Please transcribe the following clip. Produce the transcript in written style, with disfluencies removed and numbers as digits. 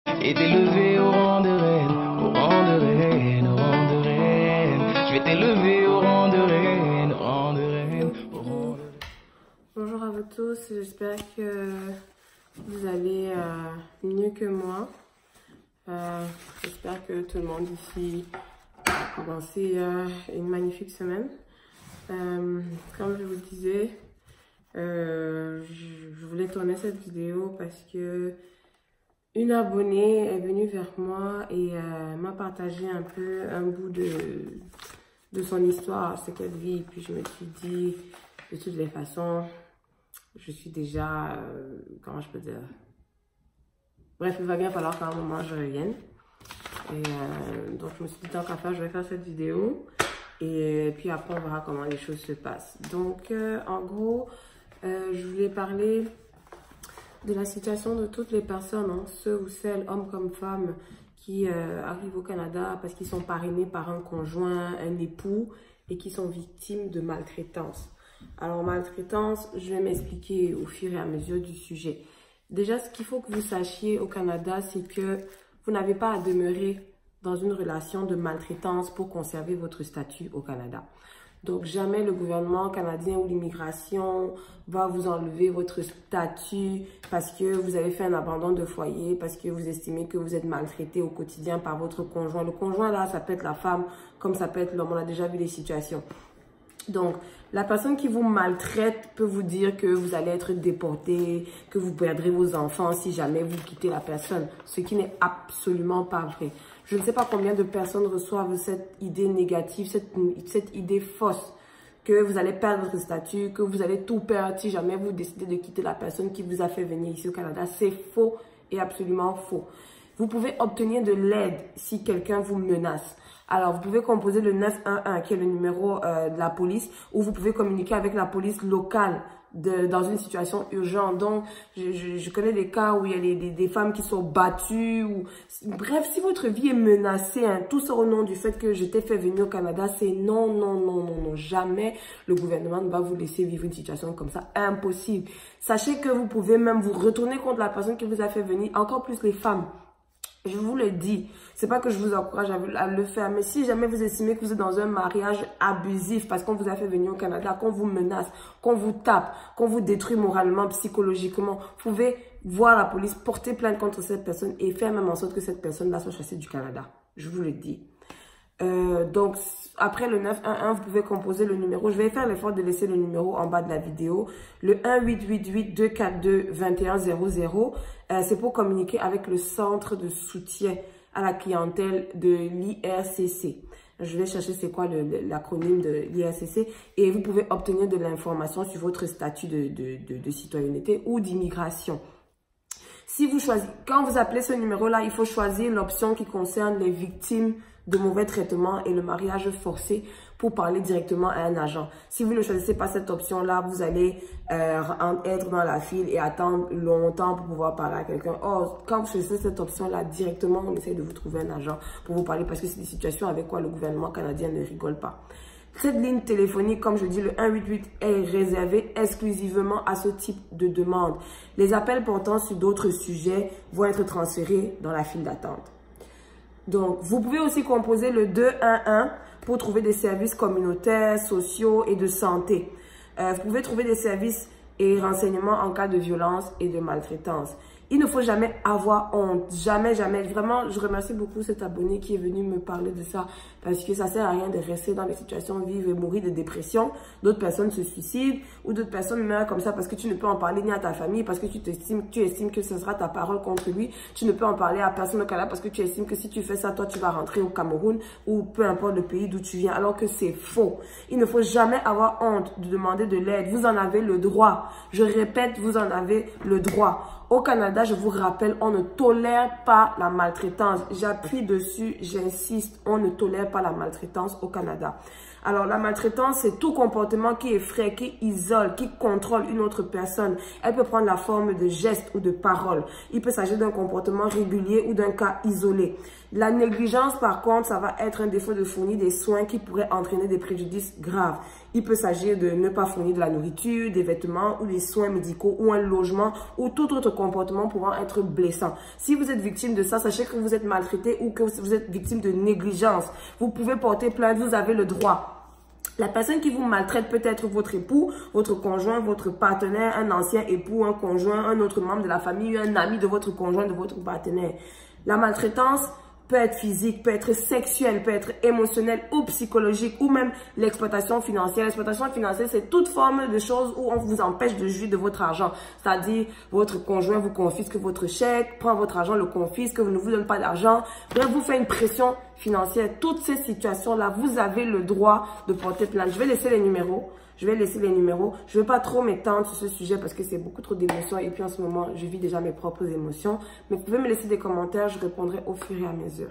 Et t'élever au rang de reine, au rang de reine, au rang de reine. Je vais t'élever au rang de reine, au rang de reine, au rang de reine. Bonjour à vous tous, j'espère que vous allez mieux que moi. J'espère que tout le monde ici a commencé une magnifique semaine. Comme je vous le disais, je voulais tourner cette vidéo parce que une abonnée est venue vers moi et m'a partagé un peu un bout de son histoire, ce qu'elle vit. Puis je me suis dit, de toutes les façons, je suis déjà, comment je peux dire, bref, il va bien falloir qu'à un moment je revienne. Et donc je me suis dit, tant qu'à faire, je vais faire cette vidéo. Et puis après, on verra comment les choses se passent. Donc, en gros, je voulais parler de la situation de toutes les personnes, hein, ceux ou celles, hommes comme femmes, qui arrivent au Canada parce qu'ils sont parrainés par un conjoint, un époux, et qui sont victimes de maltraitance. Alors, maltraitance, je vais m'expliquer au fur et à mesure du sujet. Déjà, ce qu'il faut que vous sachiez au Canada, c'est que vous n'avez pas à demeurer dans une relation de maltraitance pour conserver votre statut au Canada. Donc, jamais le gouvernement canadien ou l'immigration va vous enlever votre statut parce que vous avez fait un abandon de foyer, parce que vous estimez que vous êtes maltraité au quotidien par votre conjoint. Le conjoint, là, ça peut être la femme, comme ça peut être l'homme. On a déjà vu les situations. Donc, la personne qui vous maltraite peut vous dire que vous allez être déporté, que vous perdrez vos enfants si jamais vous quittez la personne, ce qui n'est absolument pas vrai. Je ne sais pas combien de personnes reçoivent cette idée négative, cette idée fausse, que vous allez perdre votre statut, que vous allez tout perdre si jamais vous décidez de quitter la personne qui vous a fait venir ici au Canada. C'est faux et absolument faux. Vous pouvez obtenir de l'aide si quelqu'un vous menace. Alors, vous pouvez composer le 911, qui est le numéro de la police, ou vous pouvez communiquer avec la police locale dans une situation urgente. Donc, je connais des cas où il y a des femmes qui sont battues. Bref, si votre vie est menacée, hein, tout ça au nom du fait que je t'ai fait venir au Canada, c'est non, non, non, non, non. Jamais le gouvernement ne va vous laisser vivre une situation comme ça. Impossible. Sachez que vous pouvez même vous retourner contre la personne qui vous a fait venir, encore plus les femmes. Je vous le dis, c'est pas que je vous encourage à le faire, mais si jamais vous estimez que vous êtes dans un mariage abusif parce qu'on vous a fait venir au Canada, qu'on vous menace, qu'on vous tape, qu'on vous détruit moralement, psychologiquement, vous pouvez voir la police, porter plainte contre cette personne et faire même en sorte que cette personne-là soit chassée du Canada. Je vous le dis. Donc, après le 911, vous pouvez composer le numéro. Je vais faire l'effort de laisser le numéro en bas de la vidéo. Le 1-888-242-2100. C'est pour communiquer avec le centre de soutien à la clientèle de l'IRCC. Je vais chercher c'est quoi l'acronyme de l'IRCC. Et vous pouvez obtenir de l'information sur votre statut de citoyenneté ou d'immigration. Si vous choisissez, quand vous appelez ce numéro-là, il faut choisir l'option qui concerne les victimes de mauvais traitements et le mariage forcé pour parler directement à un agent. Si vous ne choisissez pas cette option-là, vous allez être dans la file et attendre longtemps pour pouvoir parler à quelqu'un. Or, quand vous choisissez cette option-là, directement, on essaie de vous trouver un agent pour vous parler parce que c'est des situations avec quoi le gouvernement canadien ne rigole pas. Cette ligne téléphonique, comme je dis, le 188 est réservée exclusivement à ce type de demande. Les appels portant sur d'autres sujets vont être transférés dans la file d'attente. Donc, vous pouvez aussi composer le 211 pour trouver des services communautaires, sociaux et de santé. Vous pouvez trouver des services et renseignements en cas de violence et de maltraitance. Il ne faut jamais avoir honte, jamais, jamais. Vraiment, je remercie beaucoup cet abonné qui est venu me parler de ça parce que ça sert à rien de rester dans des situations vives et mourir de dépression. D'autres personnes se suicident ou d'autres personnes meurent comme ça parce que tu ne peux en parler ni à ta famille, parce que tu estimes que ce sera ta parole contre lui. Tu ne peux en parler à personne au Canada parce que tu estimes que si tu fais ça, toi, tu vas rentrer au Cameroun ou peu importe le pays d'où tu viens, alors que c'est faux. Il ne faut jamais avoir honte de demander de l'aide. Vous en avez le droit. Je répète, vous en avez le droit. Au Canada, je vous rappelle, on ne tolère pas la maltraitance. J'appuie dessus, j'insiste, on ne tolère pas la maltraitance au Canada. Alors, la maltraitance, c'est tout comportement qui effraie, qui isole, qui contrôle une autre personne. Elle peut prendre la forme de gestes ou de paroles. Il peut s'agir d'un comportement régulier ou d'un cas isolé. La négligence, par contre, ça va être un défaut de fournir des soins qui pourraient entraîner des préjudices graves. Il peut s'agir de ne pas fournir de la nourriture, des vêtements ou des soins médicaux ou un logement ou tout autre comportement pouvant être blessant. Si vous êtes victime de ça, sachez que vous êtes maltraité ou que vous êtes victime de négligence. Vous pouvez porter plainte, vous avez le droit. La personne qui vous maltraite peut être votre époux, votre conjoint, votre partenaire, un ancien époux, un conjoint, un autre membre de la famille, un ami de votre conjoint, de votre partenaire. La maltraitance peut être physique, peut être sexuelle, peut être émotionnelle ou psychologique ou même l'exploitation financière. L'exploitation financière, c'est toute forme de choses où on vous empêche de jouir de votre argent. C'est-à-dire, votre conjoint vous confisque votre chèque, prend votre argent, le confisque, ne vous donne pas d'argent. Bref, vous fait une pression financière. Toutes ces situations-là, vous avez le droit de porter plainte. Je vais laisser les numéros. Je vais ne vais pas trop m'étendre sur ce sujet parce que c'est beaucoup trop d'émotions. Et puis en ce moment, je vis déjà mes propres émotions. Mais vous pouvez me laisser des commentaires, je répondrai au fur et à mesure.